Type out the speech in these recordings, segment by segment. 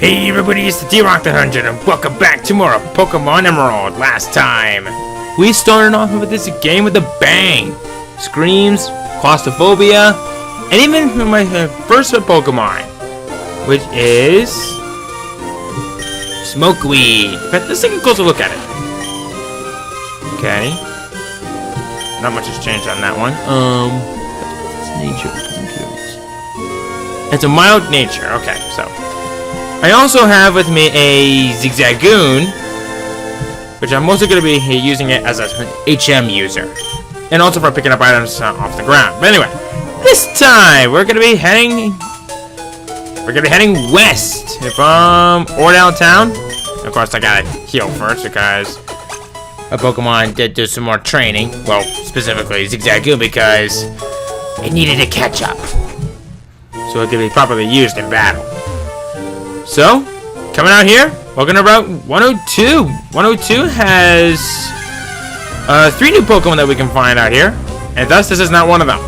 Hey everybody, it's the D-Rock the 100 and welcome back to more of Pokemon Emerald. Last time, we started off with this game with a bang. Screams, claustrophobia, and even my first Pokemon, which is Smokeweed. But let's take a closer look at it. Okay. Not much has changed on that one. It's nature. I'm curious. It's a mild nature. Okay, so. I also have with me a Zigzagoon, which I'm also going to be using it as an HM user, and also for picking up items off the ground. But anyway, this time we're going to be heading west from Ordell Town. Of course, I gotta heal first because a Pokemon did do some more training. Well, specifically Zigzagoon because it needed to catch up, so it could be properly used in battle. So, coming out here, welcome to Route 102. 102 has 3 new Pokemon that we can find out here, and thus this is not one of them.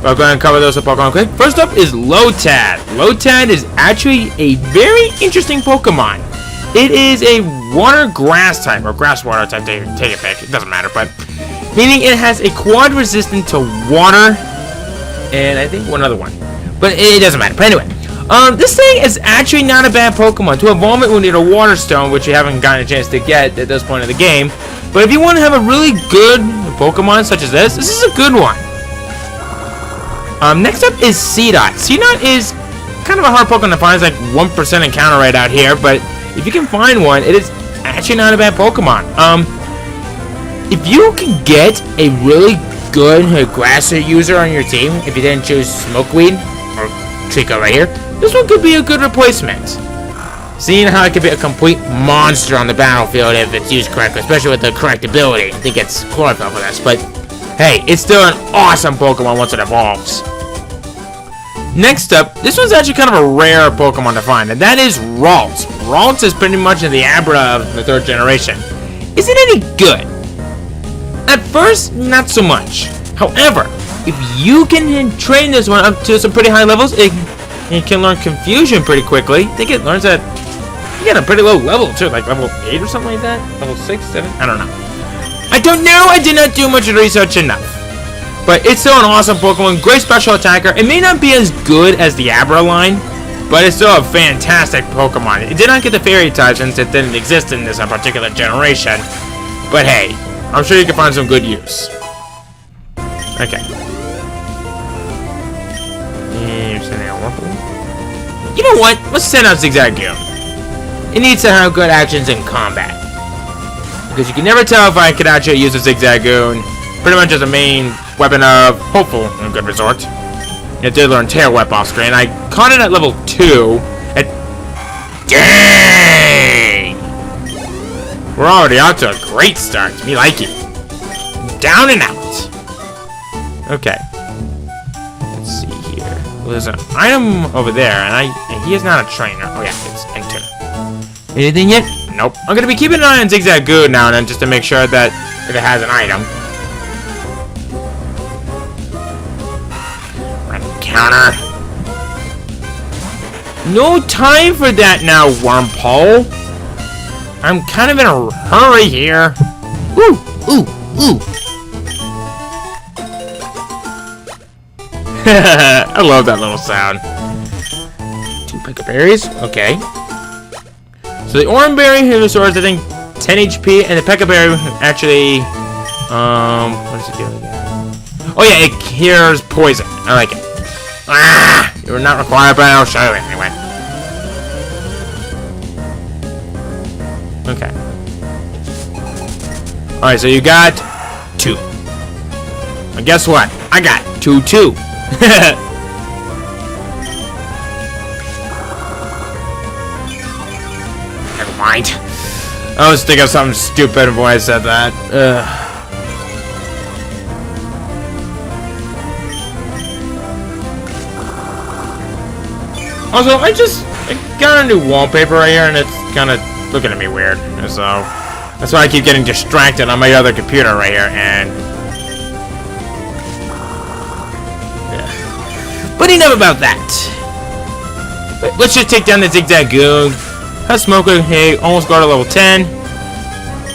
I'll go ahead and cover those Pokemon quick. First up is Lotad. Lotad is actually a very interesting Pokemon. It is a water-grass type, or grass-water type, take a pick, it doesn't matter, but meaning it has a quad resistant to water, and I think one other one, but it doesn't matter. But anyway. This thing is actually not a bad Pokemon. To evolve it, we'll need a Water Stone, which you haven't gotten a chance to get at this point of the game. But if you want to have a really good Pokemon such as this is a good one. Next up is Seedot. Seedot is kind of a hard Pokemon to find. It's like 1% encounter right out here, but if you can find one, it is actually not a bad Pokemon. If you can get a really good Grass user on your team, if you didn't choose Smokeweed or Trico right here, this one could be a good replacement. Seeing how it could be a complete monster on the battlefield if it's used correctly, especially with the correct ability. I think it's chlorophyll for this, but hey, it's still an awesome Pokemon once it evolves. Next up, this one's actually kind of a rare Pokemon to find, and that is Ralts. Ralts is pretty much in the Abra of the 3rd generation. Is it any good? At first, not so much. However, if you can train this one up to some pretty high levels, it can learn Confusion pretty quickly. I think it learns at a pretty low level too, like level 8 or something like that. Level 6, 7, I don't know. I don't know, I did not do much research enough. But it's still an awesome Pokemon, great special attacker. It may not be as good as the Abra line, but it's still a fantastic Pokemon. It did not get the Fairy type since it didn't exist in this particular generation. But hey, I'm sure you can find some good use. Okay. You know what? Let's send out Zigzagoon. It needs to have good actions in combat. Because you can never tell if I could actually use a Zigzagoon pretty much as a main weapon of hopeful and good resort. It did learn Tail Whip off screen. I caught it at level 2. Dang! We're already out to a great start. Me like it. Down and out. Okay. Let's see here. Well, there's an item over there, and he is not a trainer. Oh yeah, it's enter. Anything yet? Nope. I'm gonna be keeping an eye on Zigzagoon now and then just to make sure that if it has an item. Random counter. No time for that now, Wormpole. I'm kind of in a hurry here. Ooh, ooh, ooh. I love that little sound. 2 Pekka Berries, okay. So the Oran Berry here restores, I think, 10 HP, and the Pekka Berry actually, what does it do again? Oh yeah, it cures poison. I like it. Ah! You were not required, but I'll show you it anyway. Okay. Alright, so you got 2. And guess what? I got 2 too. Never mind. I was thinking of something stupid when I said that. Also, I got a new wallpaper right here, and it's kind of looking at me weird. So that's why I keep getting distracted on my other computer right here, and but enough about that. But let's just take down the Zigzag Goon. Have Smoker, hey, almost got to level 10.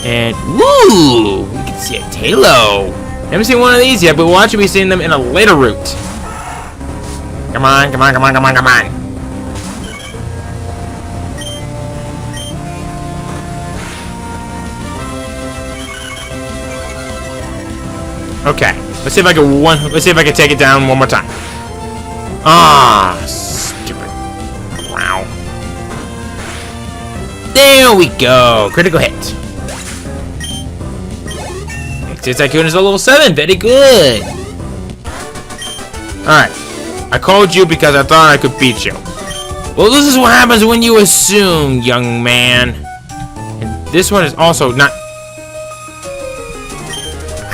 And, woo! We can see a Talo. Haven't seen one of these yet, but we'll actually be seeing them in a later route. Come on, come on, come on, come on, come on. Okay, let's see if I can take it down one more time. Ah, stupid. Wow. There we go. Critical hit. Next Tycoon is a level 7. Very good. Alright. I called you because I thought I could beat you. Well, this is what happens when you assume, young man. And this one is also not...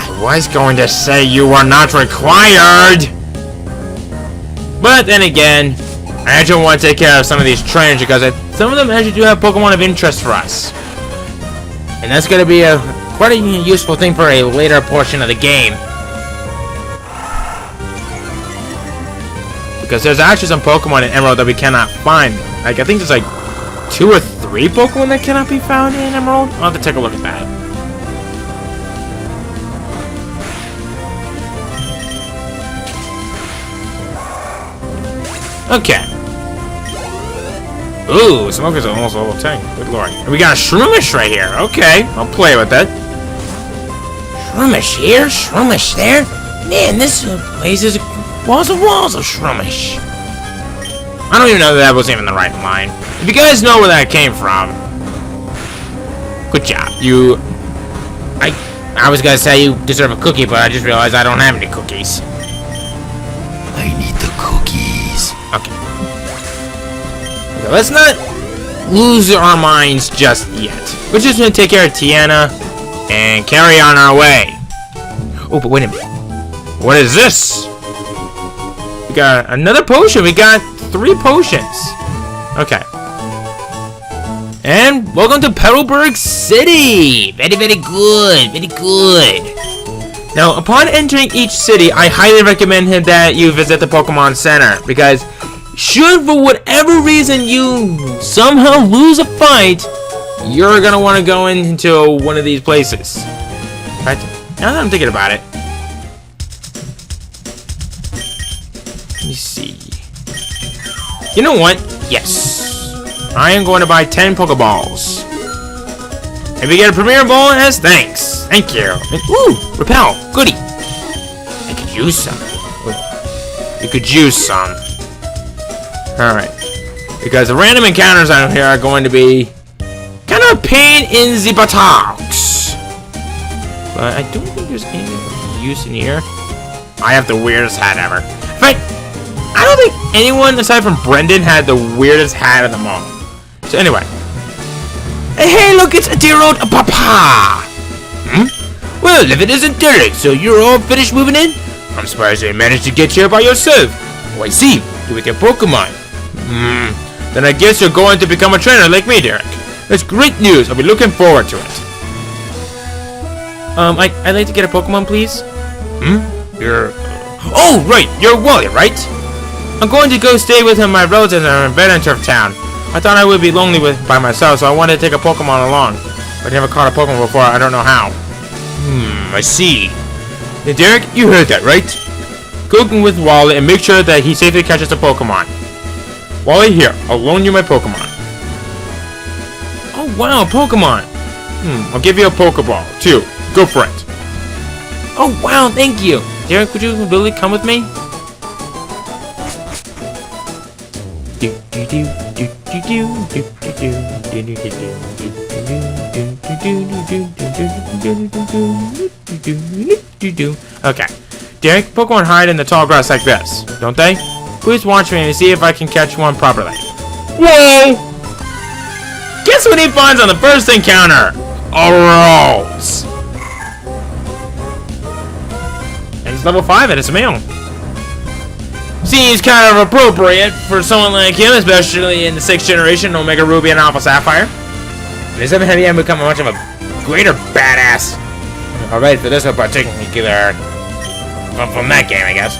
I was going to say you are not required. But then again, I actually want to take care of some of these trainers because some of them actually do have Pokemon of interest for us. And that's going to be quite a useful thing for a later portion of the game. Because there's actually some Pokemon in Emerald that we cannot find. Like, I think there's like 2 or 3 Pokemon that cannot be found in Emerald. I'll have to take a look at that. Okay. Ooh, Smoker's almost level 10. Good lord. And we got a Shroomish right here. Okay, I'll play with that. Shroomish here, Shroomish there. Man, this place is walls and walls of Shroomish. I don't even know that was even the right line. If you guys know where that came from, good job. I was gonna say you deserve a cookie, but I just realized I don't have any cookies. I need the cookies. Okay. So let's not lose our minds just yet. We're just gonna take care of Tiana and carry on our way. Oh, but wait a minute. What is this? We got another potion. We got 3 potions. Okay. And welcome to Petalburg City. Very, very good. Very good. Now, upon entering each city, I highly recommend that you visit the Pokemon Center. Because should, for whatever reason, you somehow lose a fight, you're going to want to go into one of these places. Right? Now that I'm thinking about it. Let me see. You know what? Yes. I am going to buy 10 Pokeballs. If you get a Premier Ball, yes, thanks. Thank you. And, ooh, Repel. Goody. I could use some. You could use some. Alright. Because the random encounters out here are going to be kind of a pain in the buttocks. But I don't think there's any use in here. I have the weirdest hat ever. In fact, I don't think anyone aside from Brendan had the weirdest hat of them all. So anyway. Hey, look, it's a dear old papa. Well, if it isn't Derek, so you're all finished moving in? I'm surprised you managed to get here by yourself. Oh, I see. You with your Pokemon. Then I guess you're going to become a trainer like me, Derek. That's great news. I'll be looking forward to it. I'd like to get a Pokemon, please. You're... Oh, right. You're Wally, right? I'm going to go stay with my relatives in Vedanturf Town. I thought I would be lonely by myself, so I wanted to take a Pokemon along. But I never caught a Pokemon before. I don't know how. I see. Hey, Derek, you heard that, right? Go with Wally and make sure that he safely catches a Pokemon. Wally, here. I'll loan you my Pokemon. Oh, wow, Pokemon. I'll give you a Pokeball, too. Go for it. Oh, wow, thank you. Derek, would you really come with me? Okay. Derek, Pokemon hide in the tall grass like this, don't they? Please watch me and see if I can catch one properly. Whoa! Guess what he finds on the first encounter? A rose! And he's level 5 and it's a male. Seems kind of appropriate for someone like him, especially in the 6th generation Omega Ruby and Alpha Sapphire. And he's never yet become much of a greater badass. Alright, for this one particular, from that game, I guess.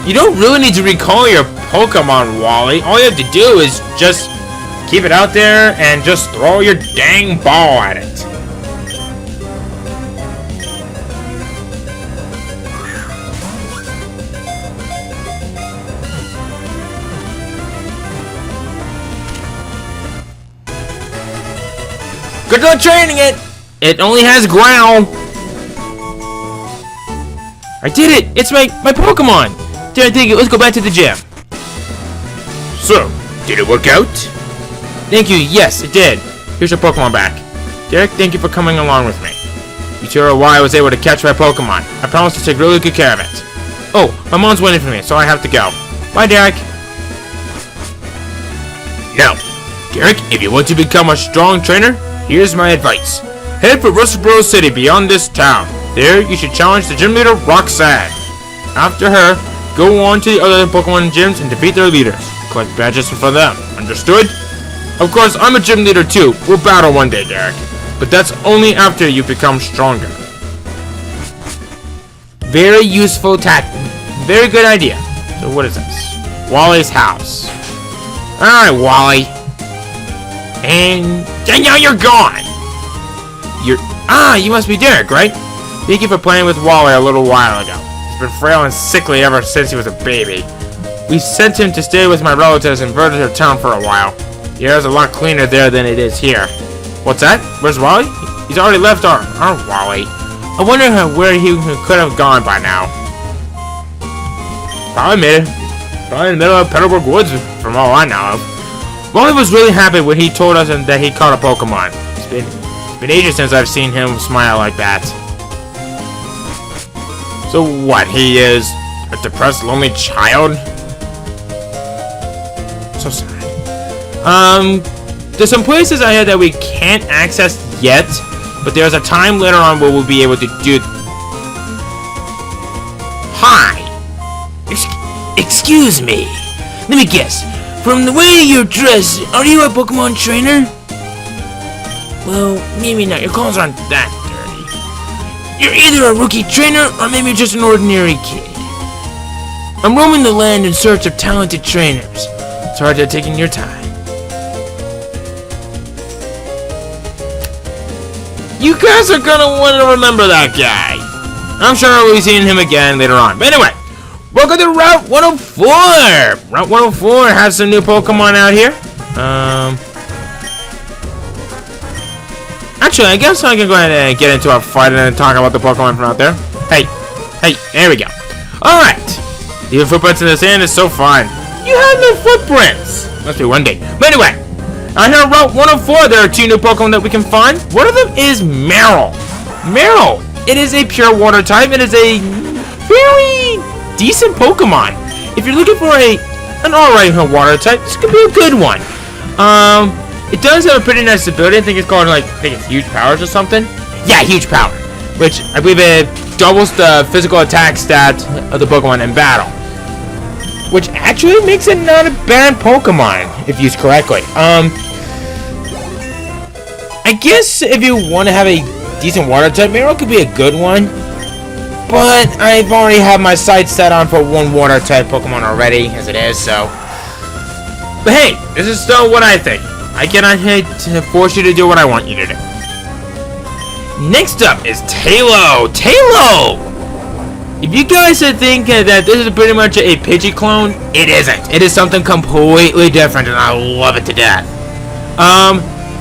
You don't really need to recall your Pokemon, Wally. All you have to do is just keep it out there and just throw your dang ball at it. Good luck training it! It only has growl. I did it! It's my Pokemon! Did I take it? Let's go back to the gym. So, did it work out? Thank you, yes, it did. Here's your Pokemon back. Derek, thank you for coming along with me. You sure are why I was able to catch my Pokemon. I promise to take really good care of it. Oh, my mom's waiting for me, so I have to go. Bye, Derek. Now, Derek, if you want to become a strong trainer, here's my advice. Head for Petalburg City beyond this town. There, you should challenge the gym leader, Roxanne. After her, go on to the other Pokemon gyms and defeat their leaders. Collect badges for them. Understood? Of course, I'm a gym leader too. We'll battle one day, Derek. But that's only after you become stronger. Very useful tactic. Very good idea. So what is this? Wally's house. Alright, Wally. And now you're gone. You must be Derek, right? Thank you for playing with Wally a little while ago. He's been frail and sickly ever since he was a baby. We sent him to stay with my relatives in Vertigo Town for a while. The air's a lot cleaner there than it is here. What's that? Where's Wally? He's already left our Wally. I wonder where he could have gone by now. Probably in the middle of Petalburg Woods, from all I know of. Wally was really happy when he told us that he caught a Pokemon. It's been ages since I've seen him smile like that. So what, he is a depressed, lonely child? So sad. There's some places I heard that we can't access yet, but there's a time later on where we'll be able to do... Hi! Excuse me. Let me guess. From the way you're dressed, are you a Pokemon trainer? Well, maybe not. Your clothes aren't that dirty. You're either a rookie trainer, or maybe just an ordinary kid. I'm roaming the land in search of talented trainers. Sorry to taking your time. You guys are gonna want to remember that guy. I'm sure I'll be seeing him again later on. But anyway, welcome to Route 104. Route 104 has some new Pokemon out here. Actually, I guess I can go ahead and get into a fight and then talk about the Pokemon from out there. Hey, there we go. Alright. Leaving footprints in the sand is so fun. You have no footprints. Must be one day. But anyway, out here on Route 104, there are two new Pokemon that we can find. One of them is Meryl. Meryl. It is a pure water type. It is a very decent Pokemon. If you're looking for an alright water type, this could be a good one. It does have a pretty nice ability. I think it's called Huge Powers or something. Yeah, Huge Power, which I believe it doubles the physical attack stat of the Pokemon in battle, which actually makes it not a bad Pokemon if used correctly. I guess if you want to have a decent water type, Meryl could be a good one. But I've already had my sights set on for one water type Pokemon already, as it is, so. But hey, this is still what I think. I cannot hate to force you to do what I want you to do. Next up is Tailo. Tailo! If you guys are thinking that this is pretty much a Pidgey clone, it isn't. It is something completely different, and I love it to death.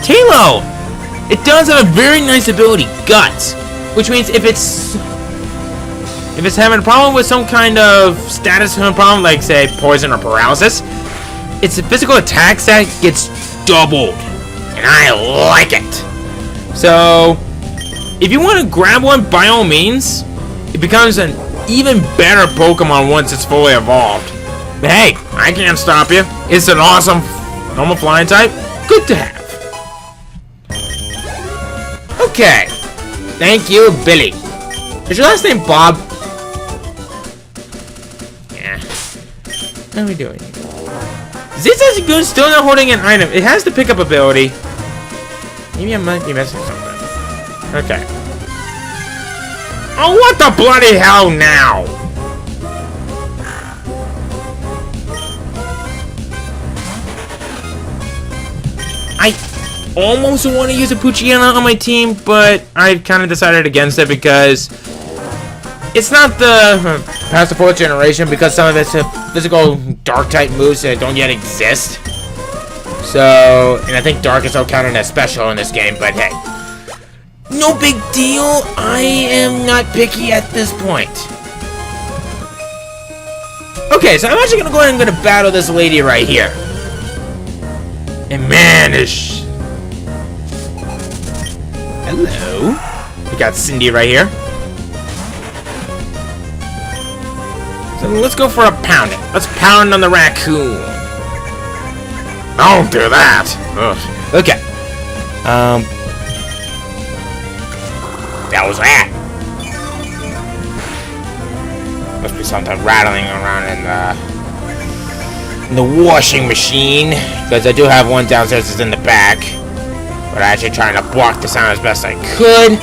Tailo! It does have a very nice ability, Guts, which means if it's having a problem with some kind of status problem, like say poison or paralysis, its physical attack stat gets doubled, and I like it. So, if you want to grab one, by all means, it becomes an even better Pokemon once it's fully evolved. But hey, I can't stop you. It's an awesome normal flying type. Good to have. Okay. Thank you, Billy. Is your last name Bob? Yeah. How are we doing? This is good. Still not holding an item. It has the pickup ability. Maybe I might be missing something. Okay. Oh, what the bloody hell now? almost want to use a Poochyena on my team, but I kind of decided against it because it's not the past the 4th generation, because some of it's physical dark type moves that don't yet exist. So, and I think dark is still counted as special in this game, but hey, no big deal. I am not picky at this point. Okay, so I'm actually gonna go ahead and gonna battle this lady right here. And man, is hello. We got Cindy right here. So let's go for a pounding. Let's pound on the raccoon. Don't do that. Ugh. Okay. That was that. Must be something rattling around in the washing machine, because I do have one downstairs that's in the back. But I'm actually trying to block the sound as best I could.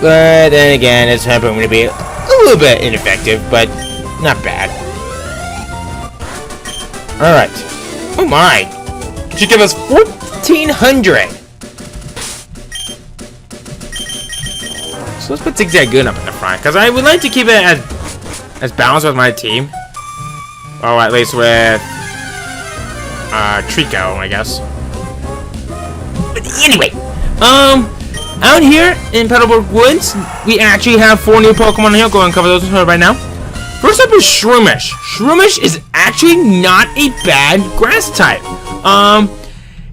But then again, it's going to be a little bit ineffective, but not bad. Alright. Oh my. She give us 1,400. So let's put Zigzagoon up in the front, because I would like to keep it as balanced with my team. Or at least with Trico, I guess. But anyway, out here in Petalburg Woods, we actually have 4 new Pokemon here. Go and cover those right now. First up is Shroomish. Shroomish is actually not a bad grass type.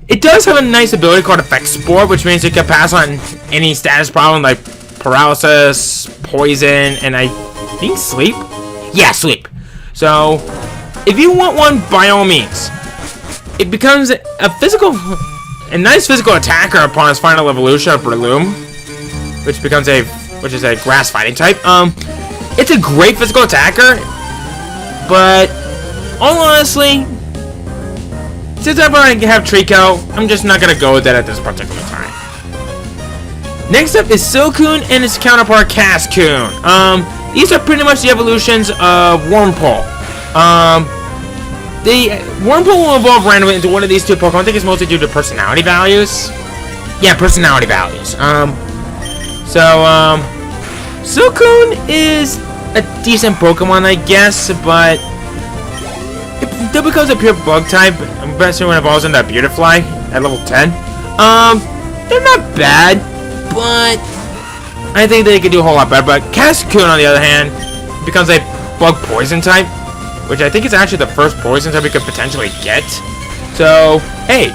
It does have a nice ability called Effect Spore, which means it can pass on any status problem like paralysis, poison, and I think sleep. Yeah, sleep. So, if you want one, by all means. It becomes a nice physical attacker upon its final evolution of Breloom, which is a grass fighting type. It's a great physical attacker, but all honestly, since I've already have Trico, I'm just not gonna go with that at this particular time. Next up is Silcoon and its counterpart Cascoon. These are pretty much the evolutions of Wurmple. The Wurmple will evolve randomly into one of these 2 Pokemon. I think it's mostly due to personality values. Yeah, personality values. Silcoon is a decent Pokemon, I guess, but it still becomes a pure bug type, especially when it evolves into a Beautifly at level 10. They're not bad, but I think they could do a whole lot better. But Cascoon, on the other hand, becomes a bug poison type, which I think is actually the first poison type we could potentially get. So, hey,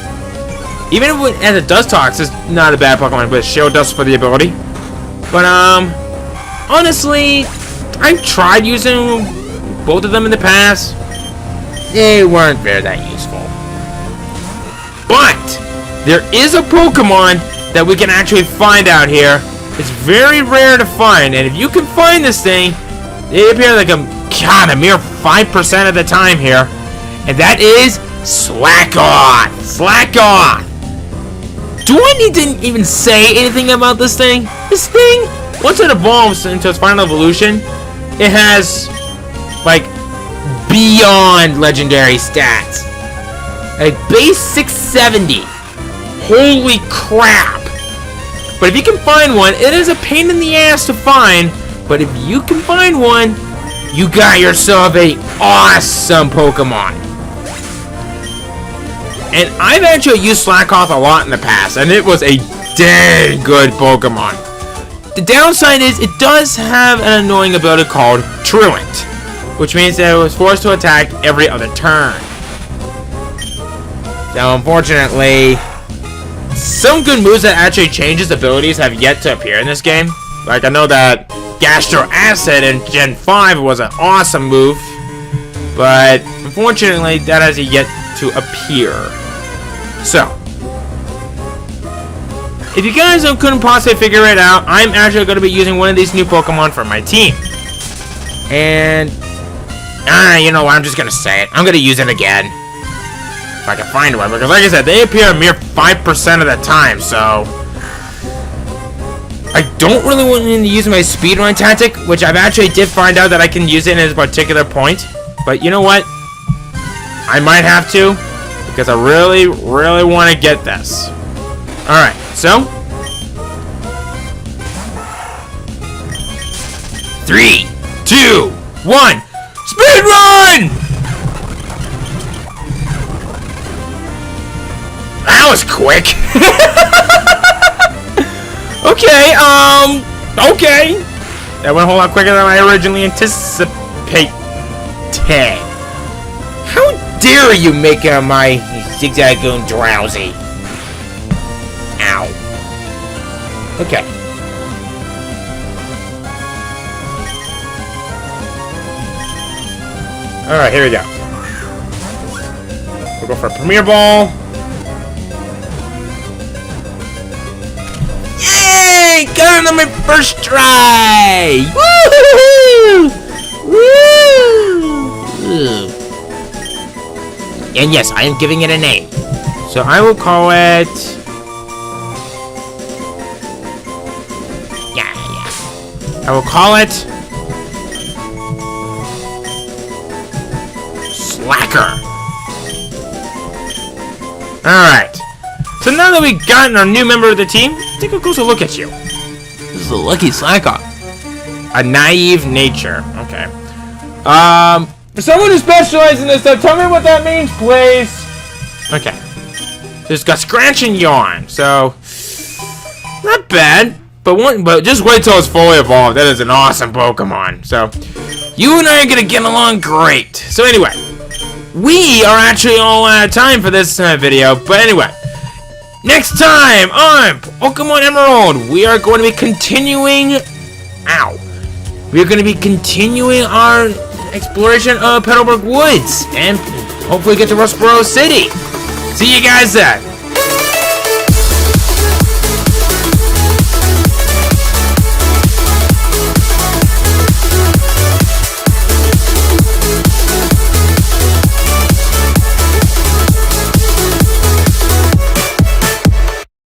even if it has a Dustox, it's not a bad Pokemon with Shield Dust for the ability. But, honestly, I've tried using both of them in the past. They weren't very that useful. But, there is a Pokemon that we can actually find out here. It's very rare to find, and if you can find this thing, they appear like a mere 5% of the time here, and that is Slakoth. Slakoth. Do I need to even say anything about this thing? This thing, once it evolves into its final evolution, it has like beyond legendary stats. A base 670. Holy crap! But if you can find one, it is a pain in the ass to find. But if you can find one, you got yourself a awesome Pokemon. And I've actually used Slakoth a lot in the past, and it was a dang good Pokemon. The downside is it does have an annoying ability called Truant, which means that it was forced to attack every other turn. Now, unfortunately, some good moves that actually change its abilities have yet to appear in this game. Like, I know that Gastro Acid in Gen 5 was an awesome move, but unfortunately, that has yet to appear. So, if you guys couldn't possibly figure it out, I'm actually going to be using one of these new Pokemon for my team. And, you know what, I'm just going to say it. I'm going to use it again. If I can find one, because like I said, they appear a mere 5% of the time, so I don't really want to use my speedrun tactic, which I've actually did find out that I can use it at a particular point. But you know what? I might have to, because I really, really want to get this. Alright, so 3, 2, 1, speed run! That was quick. Okay, okay. That went a whole lot quicker than I originally anticipated. How dare you make my zigzagoon drowsy? Ow. Okay. Alright, here we go. We'll go for a Premier Ball. Yay! Got it on my first try! Woo! Woo! And yes, I am giving it a name. So I will call it... Yeah. I will call it... Slacker. Alright. So now that we've gotten our new member of the team, take a closer look at you. This is a lucky slacker. A naive nature. Okay. For someone who specializes in this stuff, tell me what that means, please. Okay. So it's got scratch and yawn, so not bad. But just wait till it's fully evolved. That is an awesome Pokemon. So you and I are gonna get along great. So anyway, we are actually all out of time for this video. But anyway, next time on Pokemon Emerald, we are going to be continuing. We are going to be continuing our exploration of Petalburg Woods and hopefully get to Petalburg City. See you guys then.